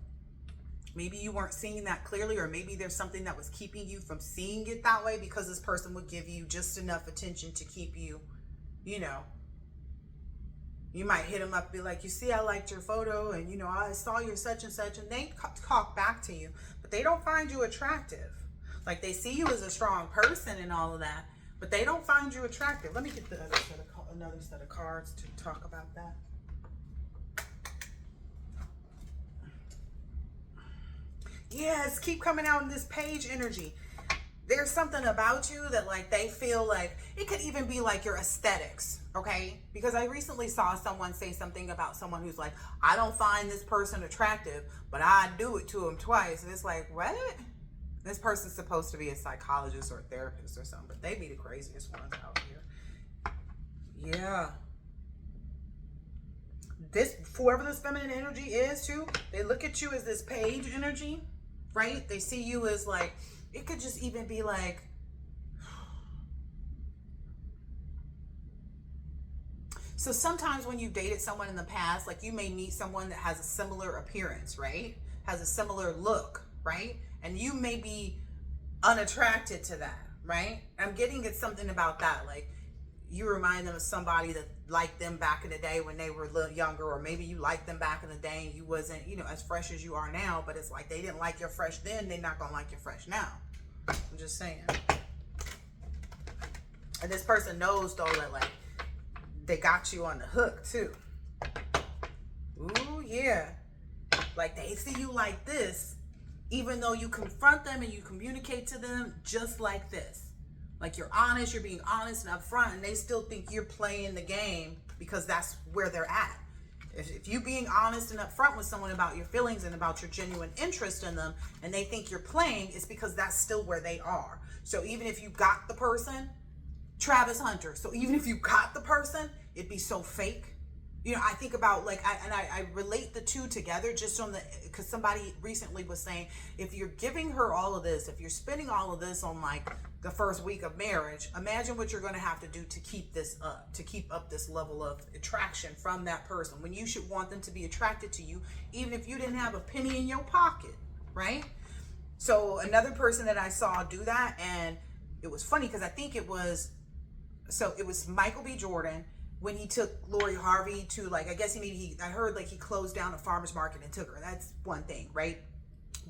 maybe you weren't seeing that clearly, or maybe there's something that was keeping you from seeing it that way, because this person would give you just enough attention to keep you, you know, you might hit them up, be like, you see, I liked your photo, and you know, I saw your such and such, and they talk back to you, but they don't find you attractive. Like, they see you as a strong person and all of that, but they don't find you attractive. Let me get the another set of cards to talk about that. Yes, keep coming out in this page energy. There's something about you that, like, they feel like it could even be like your aesthetics, okay? Because I recently saw someone say something about someone who's like, I don't find this person attractive, but I do it to him twice. And it's like, what? This person's supposed to be a psychologist or a therapist or something, but they be the craziest ones out here. Yeah. This, whoever this feminine energy is too, they look at you as this page energy, right? They see you as like, it could just even be like, so sometimes when you dated someone in the past, like you may meet someone that has a similar appearance, right? Has a similar look, right? And you may be unattracted to that, right? I'm getting at something about that. Like, you remind them of somebody that liked them back in the day when they were a little younger, or maybe you liked them back in the day and you wasn't, you know, as fresh as you are now, but it's like they didn't like you fresh then, they're not gonna like you fresh now. I'm just saying. And this person knows though that, like, they got you on the hook too. Ooh, yeah. Like, they see you like this, even though you confront them and you communicate to them just like this. Like, you're honest, you're being honest and upfront, and they still think you're playing the game because that's where they're at. If you being honest and upfront with someone about your feelings and about your genuine interest in them, and they think you're playing, it's because that's still where they are. So even if you got the person, Travis Hunter, so even if you got the person, it'd be so fake. You know, I think about, like, I relate the two together just on the, because somebody recently was saying, if you're giving her all of this, if you're spending all of this on, like, the first week of marriage, imagine what you're going to have to do to keep this up, to keep up this level of attraction from that person, when you should want them to be attracted to you, even if you didn't have a penny in your pocket, right? So another person that I saw do that, and it was funny because I think it was Michael B. Jordan, when he took Lori Harvey to, like, I guess I heard like he closed down a farmer's market and took her. That's one thing, right?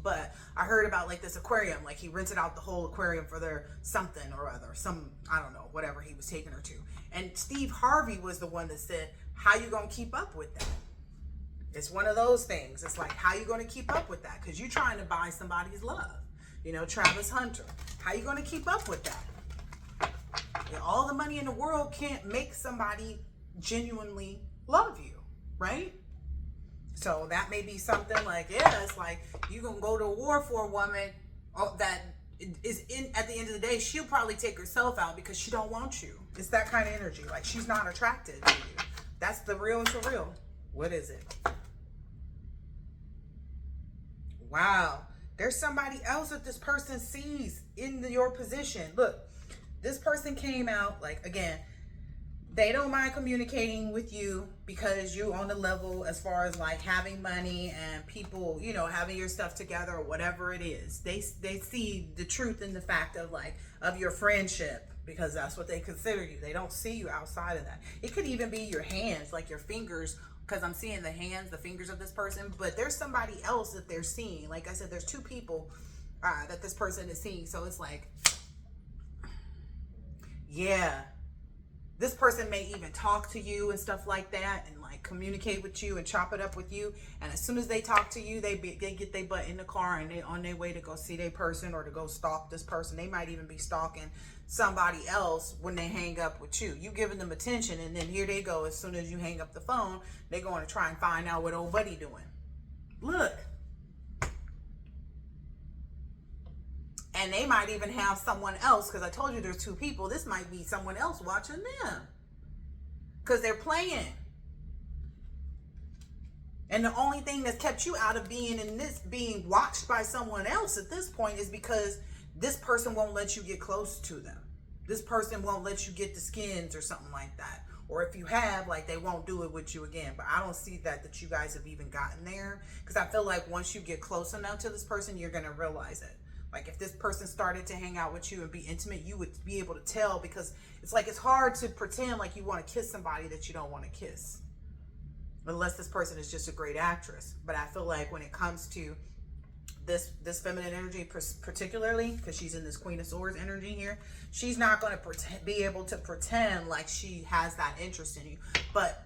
But I heard about like this aquarium, like he rented out the whole aquarium for their something or other, I don't know, whatever he was taking her to. And Steve Harvey was the one that said, how you gonna keep up with that? It's one of those things. It's like, how you gonna keep up with that? Because you're trying to buy somebody's love. You know, Travis Hunter. How you gonna keep up with that? You know, all the money in the world can't make somebody genuinely love you, right? So that may be something like, yeah, it's like you gonna go to war for a woman that is in, at the end of the day, she'll probably take herself out because she don't want you. It's that kind of energy. Like she's not attracted to you. That's the real and surreal. What is it? Wow. There's somebody else that this person sees in your position. Look, this person came out like, again, they don't mind communicating with you because you on the level as far as like having money and people, you know, having your stuff together or whatever it is. They see the truth in the fact of like, of your friendship, because that's what they consider you. They don't see you outside of that. It could even be your hands, like your fingers, because I'm seeing the hands, the fingers of this person, but there's somebody else that they're seeing. Like I said, there's two people that this person is seeing. So it's like, yeah. This person may even talk to you and stuff like that and like communicate with you and chop it up with you. And as soon as they talk to you, they get their butt in the car and they on their way to go see their person or to go stalk this person. They might even be stalking somebody else when they hang up with you. You giving them attention, and then here they go. As soon as you hang up the phone, they're going to try and find out what old buddy doing. Look. And they might even have someone else, because I told you there's two people. This might be someone else watching them because they're playing. And the only thing that's kept you out of being in this, being watched by someone else at this point, is because this person won't let you get close to them. This person won't let you get the skins or something like that. Or if you have, like, they won't do it with you again. But I don't see that you guys have even gotten there, because I feel like once you get close enough to this person, you're going to realize it. Like if this person started to hang out with you and be intimate, you would be able to tell, because it's like, it's hard to pretend like you want to kiss somebody that you don't want to kiss. Unless this person is just a great actress. But I feel like when it comes to this feminine energy, particularly because she's in this Queen of Swords energy here, she's not going to be able to pretend like she has that interest in you. But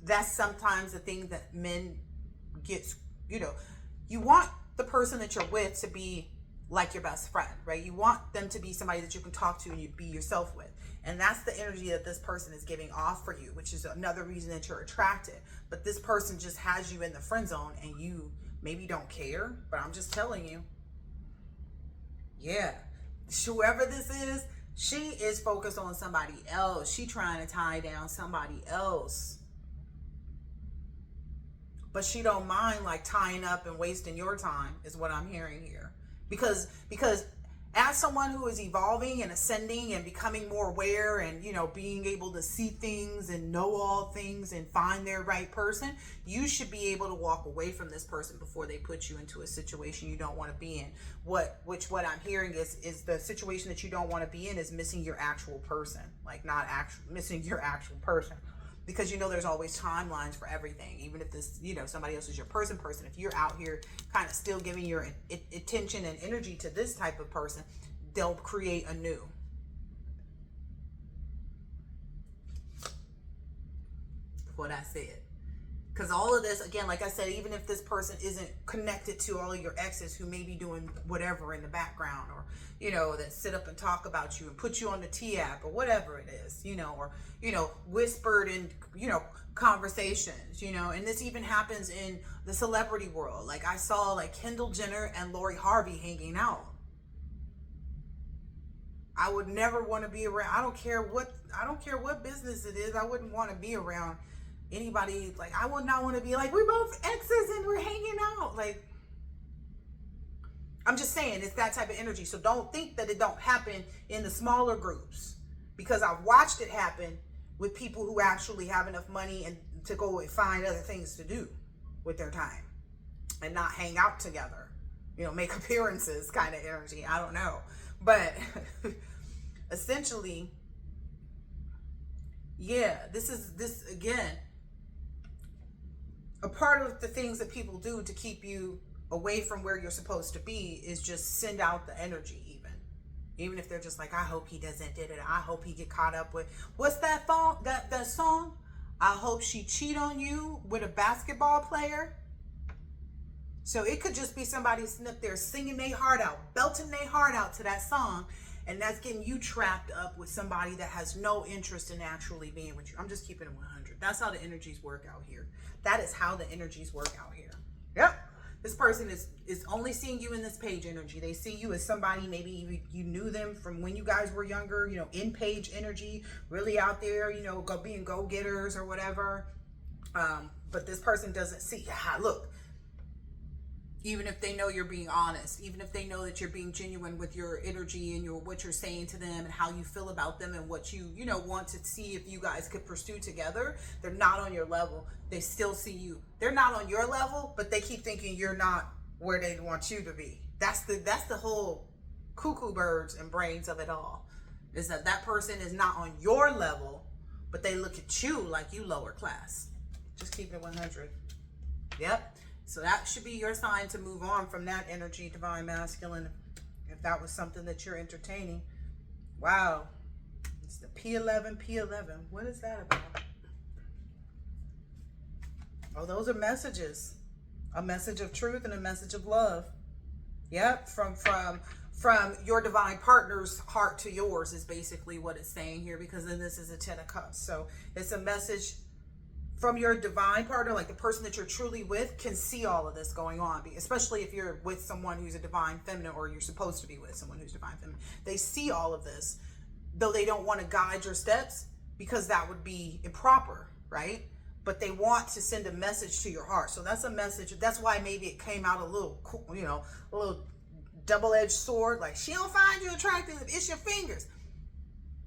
that's sometimes the thing that men get, you know, you want the person that you're with to be like your best friend, right? You want them to be somebody that you can talk to and you be yourself with. And that's the energy that this person is giving off for you, which is another reason that you're attracted. But this person just has you in the friend zone and you maybe don't care, but I'm just telling you. Yeah. Whoever this is, she is focused on somebody else. She trying to tie down somebody else. But she don't mind like tying up and wasting your time, is what I'm hearing here. Because as someone who is evolving and ascending and becoming more aware and, you know, being able to see things and know all things and find their right person, you should be able to walk away from this person before they put you into a situation you don't want to be in. What I'm hearing is the situation that you don't want to be in is missing your actual person, like not missing your actual person. Because, you know, there's always timelines for everything. Even if this, you know, somebody else is your person, if you're out here kind of still giving your attention and energy to this type of person, they'll create a new. What I said. Because all of this, again, like I said, even if this person isn't connected to all of your exes who may be doing whatever in the background, or, you know, that sit up and talk about you and put you on the T-app or whatever it is, you know, or, you know, whispered in, you know, conversations, you know, and this even happens in the celebrity world. Like I saw like Kendall Jenner and Lori Harvey hanging out. I would never want to be around. I don't care what business it is. I wouldn't want to be around anybody. Like I would not want to be like, we're both exes and we're hanging out. Like, I'm just saying, it's that type of energy. So don't think that it don't happen in the smaller groups, because I've watched it happen with people who actually have enough money and to go and find other things to do with their time and not hang out together, you know, make appearances kind of energy. I don't know. But essentially, yeah, this again, a part of the things that people do to keep you away from where you're supposed to be is just send out the energy. Even if they're just like, I hope he doesn't did it. I hope he get caught up with, what's that song? That song? I hope she cheat on you with a basketball player. So it could just be somebody sitting up there singing their heart out, belting their heart out to that song. And that's getting you trapped up with somebody that has no interest in actually being with you. I'm just keeping it 100. That's how the energies work out here. That is how the energies work out here. Yep. This person is only seeing you in this page energy. They see you as somebody, maybe you knew them from when you guys were younger, you know, in page energy, really out there, you know, being go-getters or whatever. But this person doesn't see, look, even if they know you're being honest, even if they know that you're being genuine with your energy and what you're saying to them and how you feel about them and what you know, want to see if you guys could pursue together, they're not on your level. They still see you. They're not on your level, but they keep thinking you're not where they want you to be. That's the whole cuckoo birds and brains of it all, is that person is not on your level, but they look at you like you lower class. Just keep it 100. Yep. So that should be your sign to move on from that energy, Divine Masculine, if that was something that you're entertaining. Wow. It's the P11, P11. What is that about? Oh, those are messages. A message of truth and a message of love. Yep, from your divine partner's heart to yours is basically what it's saying here, because then this is a 10 of Cups. So it's a message from your divine partner, like the person that you're truly with can see all of this going on, especially if you're with someone who's a divine feminine, or you're supposed to be with someone who's divine feminine. They see all of this, though they don't want to guide your steps because that would be improper, right? But they want to send a message to your heart. So that's a message. That's why maybe it came out a little, you know, a little double-edged sword. Like, she don't find you attractive, it's your fingers.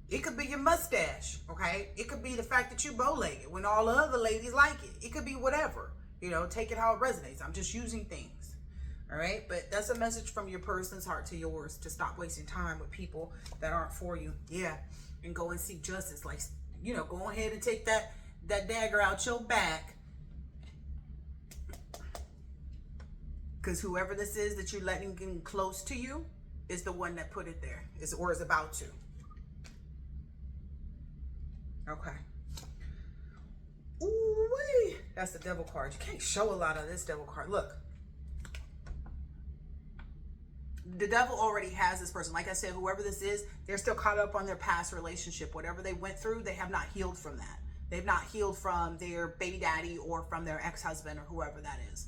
It could be your mustache, okay? It could be the fact that you bow-legged when all the other ladies like it. It could be whatever. You know, take it how it resonates. I'm just using things, all right? But that's a message from your person's heart to yours, to stop wasting time with people that aren't for you. Yeah, and go and seek justice. Like, you know, go ahead and take that dagger out your back. Because whoever this is that you're letting get close to you is the one that put it there, or is about to. Okay. Ooh-wee. That's the Devil card. You can't show a lot of this Devil card. Look. The Devil already has this person. Like I said, whoever this is, they're still caught up on their past relationship. Whatever they went through, they have not healed from that. They've not healed from their baby daddy or from their ex-husband or whoever that is.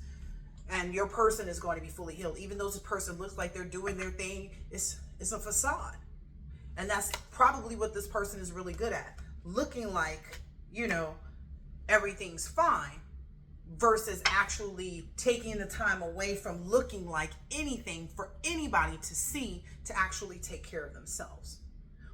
And your person is going to be fully healed. Even though this person looks like they're doing their thing, it's a facade. And that's probably what this person is really good at. Looking like, you know, everything's fine, versus actually taking the time away from looking like anything for anybody to see, to actually take care of themselves.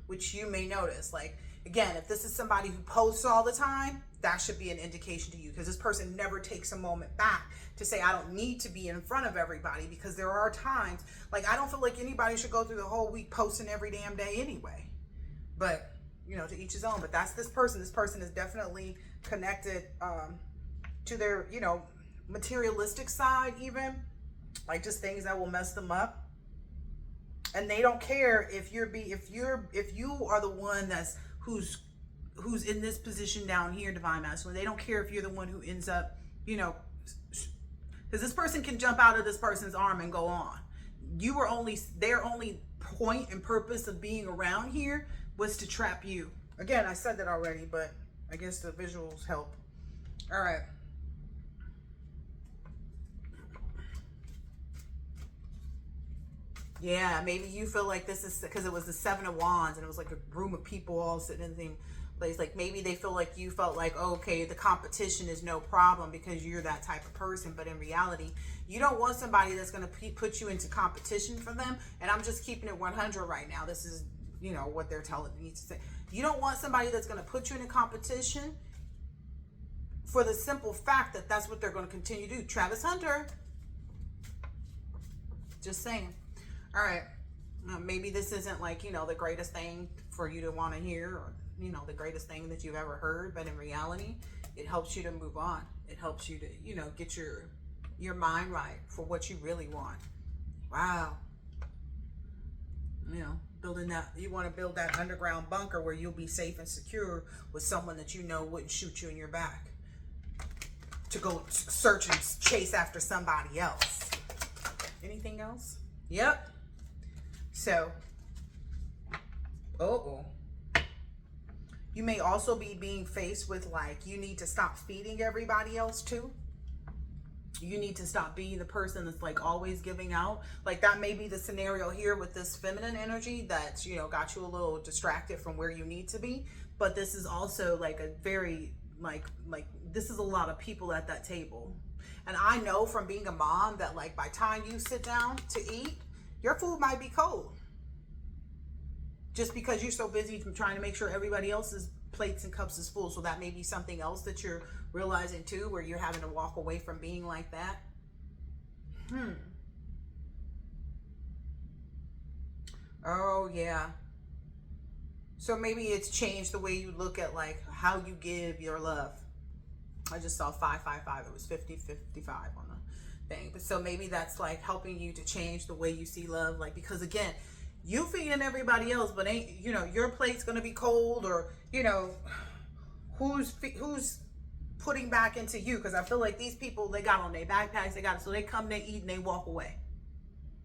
Which you may notice, like, again, if this is somebody who posts all the time, that should be an indication to you, because this person never takes a moment back to say, I don't need to be in front of everybody, because there are times, like, I don't feel like anybody should go through the whole week posting every damn day anyway. But, you know, to each his own. But that's this person. This person is definitely connected to their, you know, materialistic side, even, like just things that will mess them up. And they don't care if you are the one that's who's in this position down here, Divine Masculine. They don't care if you're the one who ends up, you know, because this person can jump out of this person's arm and go on. Their only point and purpose of being around here was to trap you. Again, I said that already, but I guess the visuals help. All right. Yeah, maybe you feel like this is because it was the 7 of Wands and it was like a room of people all sitting in the same place. Like maybe they feel like you felt like, oh, okay, the competition is no problem because you're that type of person. But in reality, you don't want somebody that's going to put you into competition for them. And I'm just keeping it 100 right now. This is, you know, what they're telling me to say. You don't want somebody that's going to put you in a competition for the simple fact that that's what they're going to continue to do. Travis Hunter. Just saying. All right. Maybe this isn't like, you know, the greatest thing for you to want to hear, or, you know, the greatest thing that you've ever heard. But in reality, it helps you to move on. It helps you to, you know, get your your mind right for what you really want. Wow. You know, building that, you want to build that underground bunker where you'll be safe and secure with someone that you know wouldn't shoot you in your back to go search and chase after somebody else. Anything else? Yep. So, you may also be being faced with, like, you need to stop feeding everybody else too. You need to stop being the person that's like always giving out. Like, that may be the scenario here with this feminine energy that's, you know, got you a little distracted from where you need to be. But this is also like a very, like this is a lot of people at that table. And I know from being a mom that, like, by the time you sit down to eat, your food might be cold. Just because you're so busy trying to make sure everybody else's plates and cups is full. So that may be something else that you're realizing too, where you're having to walk away from being like that. Oh yeah. So maybe it's changed the way you look at, like, how you give your love. I just saw 555. It was 50-55 on the thing. But so maybe that's like helping you to change the way you see love. Like, because again, you feeding everybody else, but ain't, you know, your plate's gonna be cold, or, you know, who's putting back into you? Because I feel like these people, they got on their backpacks, they got it, so they come, they eat, and they walk away.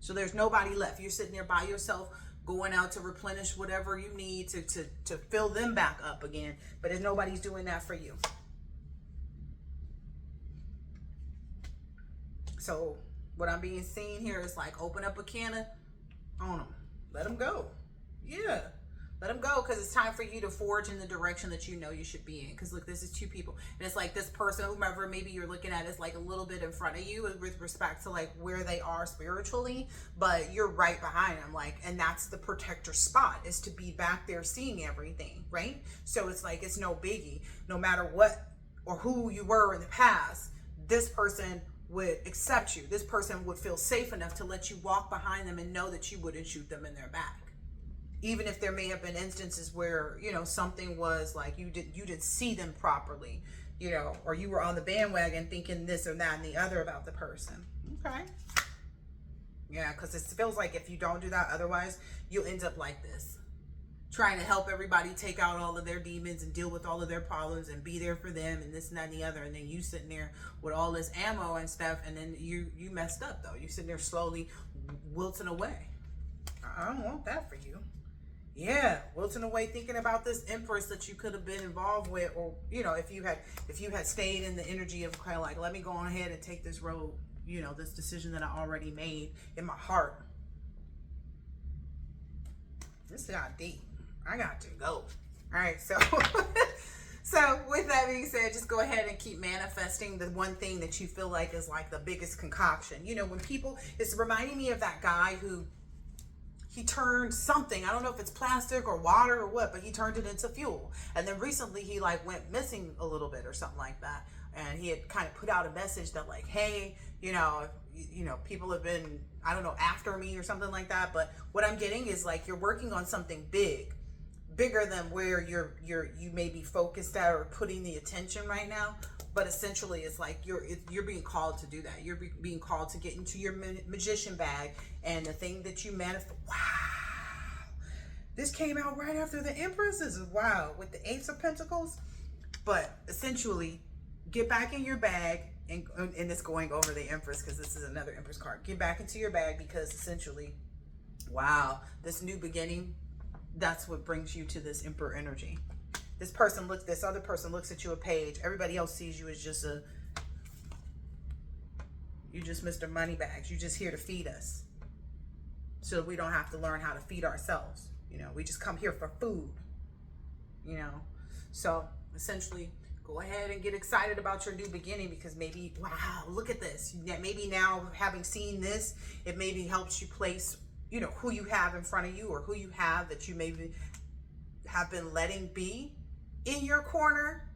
So there's nobody left. You're sitting there by yourself, going out to replenish whatever you need to fill them back up again. But there's nobody's doing that for you. So what I'm being seen here is like, open up a can of on them. Let them go. Yeah. Let them go, because it's time for you to forge in the direction that you know you should be in. Because look, this is two people. And it's like this person, whomever maybe you're looking at, is like a little bit in front of you with respect to like where they are spiritually. But you're right behind them. Like, and that's the protector spot, is to be back there seeing everything, right? So it's like, it's no biggie. No matter what or who you were in the past, this person would accept you. This person would feel safe enough to let you walk behind them and know that you wouldn't shoot them in their back. Even if there may have been instances where, you know, something was like you didn't see them properly, you know, or you were on the bandwagon thinking this or that and the other about the person. Okay. Yeah, because it feels like if you don't do that, otherwise you'll end up like this, trying to help everybody take out all of their demons and deal with all of their problems and be there for them and this and that and the other, and then you sitting there with all this ammo and stuff, and then you messed up though. You sitting there slowly wilting away. I don't want that for you. Yeah, wilting away, thinking about this Empress that you could have been involved with, or, you know, if you had stayed in the energy of kind of like, let me go on ahead and take this road, you know, this decision that I already made in my heart. This got deep. I got to go. All right, so so with that being said, just go ahead and keep manifesting the one thing that you feel like is like the biggest concoction. You know, when people, it's reminding me of that guy who, he turned something, I don't know if it's plastic or water or what, but he turned it into fuel. And then recently he like went missing a little bit or something like that. And he had kind of put out a message that like, hey, you know, people have been, I don't know, after me or something like that. But what I'm getting is like, you're working on something bigger than where you may be focused at or putting the attention right now. But essentially it's like you're being called to do that. You're being called to get into your magician bag, and the thing that you manifest. Wow, this came out right after the Empress. This is wow, with the Ace of Pentacles. But essentially, get back in your bag, and it's going over the Empress because this is another Empress card. Get back into your bag, because essentially, wow, this new beginning, that's what brings you to this Emperor energy. This other person looks at you a page. Everybody else sees you as just you just Mr. Moneybags. You're just here to feed us, so we don't have to learn how to feed ourselves. You know, we just come here for food. You know, so essentially, go ahead and get excited about your new beginning, because maybe, wow, look at this. Maybe now, having seen this, it maybe helps you place, you know, who you have in front of you, or who you have that you maybe have been letting be in your corner,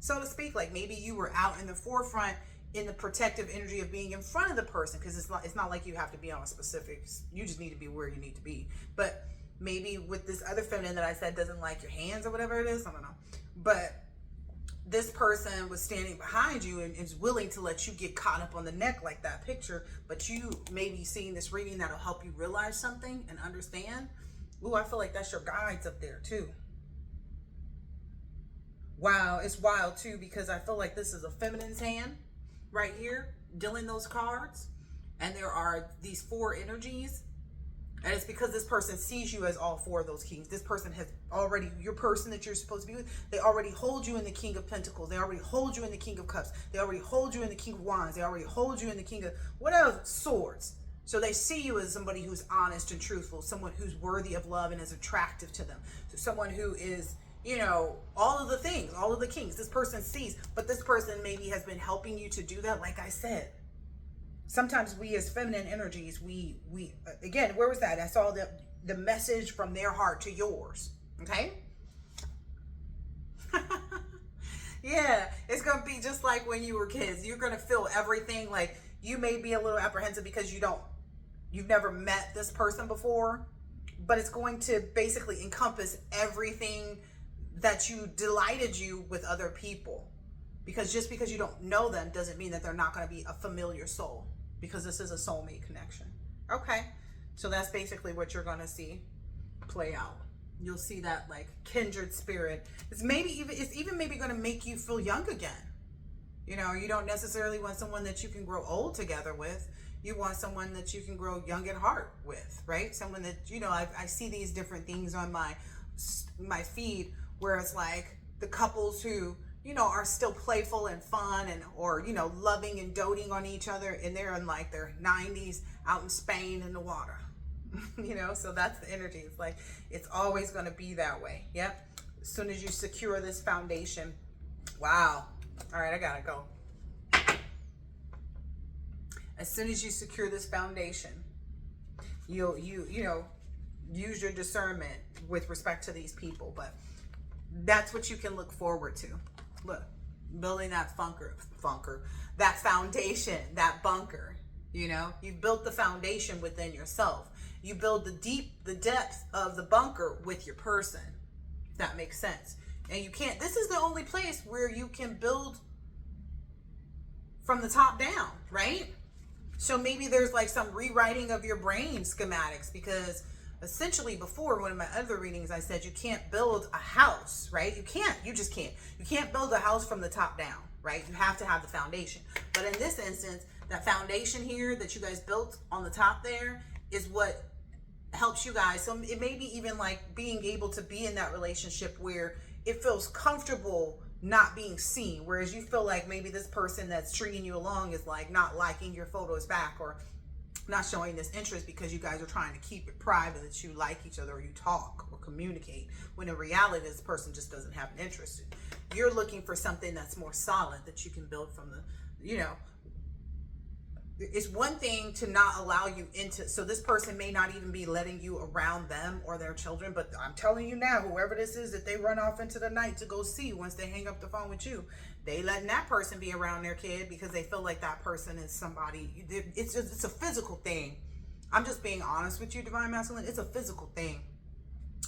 so to speak. Like maybe you were out in the forefront in the protective energy of being in front of the person, because it's not like you have to be on a specific, you just need to be where you need to be. But maybe with this other feminine that I said doesn't like your hands or whatever it is, I don't know. But this person was standing behind you and is willing to let you get caught up on the neck like that picture, but you may be seeing this reading that'll help you realize something and understand. Ooh, I feel like that's your guides up there too. Wow, it's wild too, because I feel like this is a feminine's hand right here dealing those cards, and there are these 4 energies. And it's because this person sees you as all 4 of those kings. This person has already, your person that you're supposed to be with, they already hold you in the King of Pentacles. They already hold you in the King of Cups. They already hold you in the King of Wands. They already hold you in the King of whatever, Swords. So they see you as somebody who's honest and truthful, someone who's worthy of love and is attractive to them. So someone who is, you know, all of the things, all of the kings. This person sees, but this person maybe has been helping you to do that. Like I said, sometimes we as feminine energies, we again, where was that? I saw the message from their heart to yours. Okay. Yeah, it's going to be just like when you were kids. You're going to feel everything. Like, you may be a little apprehensive because you've never met this person before, but it's going to basically encompass everything that delighted you with other people. Because just because you don't know them doesn't mean that they're not going to be a familiar soul, because this is a soulmate connection. Okay, so that's basically what you're going to see play out. You'll see that like kindred spirit. It's even maybe going to make you feel young again. You know, you don't necessarily want someone that you can grow old together with. You want someone that you can grow young at heart with, right? Someone that, you know, I see these different things on my feed where it's like the couples who, you know, are still playful and fun and, or, you know, loving and doting on each other, and they're in like their 90s out in Spain in the water. You know, so that's the energy. It's like, it's always going to be that way. Yep. As soon as you secure this foundation. Wow. All right, I gotta go. As soon as you secure this foundation, you know, use your discernment with respect to these people, but that's what you can look forward to. Look, building that that foundation, that bunker. You know, you've built the foundation within yourself. You build the depth of the bunker with your person. If that makes sense. And you can't, this is the only place where you can build from the top down, right? So maybe there's like some rewriting of your brain schematics, because essentially before, one of my other readings, I said you can't build a house, right? You just can't. You can't build a house from the top down, right? You have to have the foundation. But in this instance, that foundation here that you guys built on the top there is what helps you guys. So it may be even like being able to be in that relationship where it feels comfortable not being seen, whereas you feel like maybe this person that's stringing you along is like not liking your photos back or not showing this interest because you guys are trying to keep it private that you like each other or you talk or communicate, when in reality this person just doesn't have an interest in. You're looking for something that's more solid that you can build from the, you know, it's one thing to not allow you into, so this person may not even be letting you around them or their children, but I'm telling you now, whoever this is that they run off into the night to go see once they hang up the phone with you, they letting that person be around their kid because they feel like that person is somebody. It's a physical thing. I'm just being honest with you, Divine Masculine. It's a physical thing.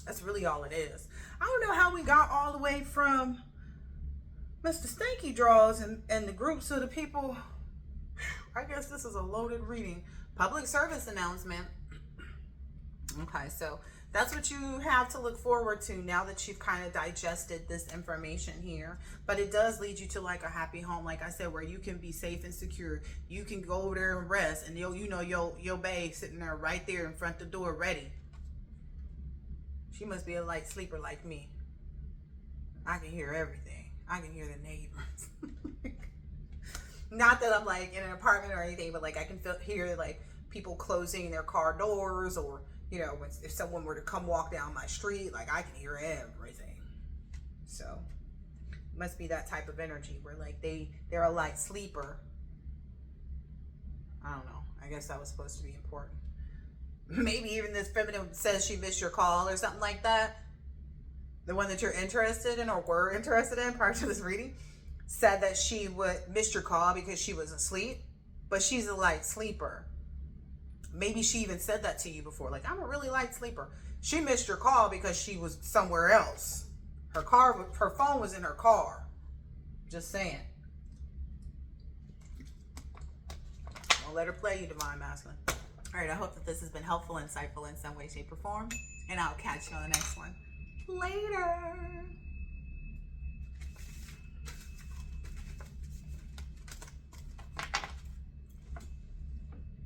That's really all it is. I don't know how we got all the way from Mr. Stanky Draws and the groups of the people. I guess this is a loaded reading. Public service announcement. Okay, so that's what you have to look forward to now that you've kind of digested this information here. But it does lead you to like a happy home, like I said, where you can be safe and secure. You can go over there and rest, and your bae sitting there right there in front of the door ready. She must be a light sleeper like me. I can hear everything. I can hear the neighbors. Not that I'm like in an apartment or anything, but like I can hear like people closing their car doors, or, you know, if someone were to come walk down my street, like I can hear everything. So it must be that type of energy where like they're a light sleeper. I don't know. I guess that was supposed to be important. Maybe even this feminine says she missed your call or something like that. The one that you're interested in or were interested in prior to this reading said that she missed your call because she was asleep, but she's a light sleeper. Maybe she even said that to you before, like, I'm a really light sleeper. She missed your call because she was somewhere else. Her phone was in her car. Just saying. Don't let her play you, Divine Masculine. All right, I hope that this has been helpful, insightful in some way, shape, or form. And I'll catch you on the next one. Later.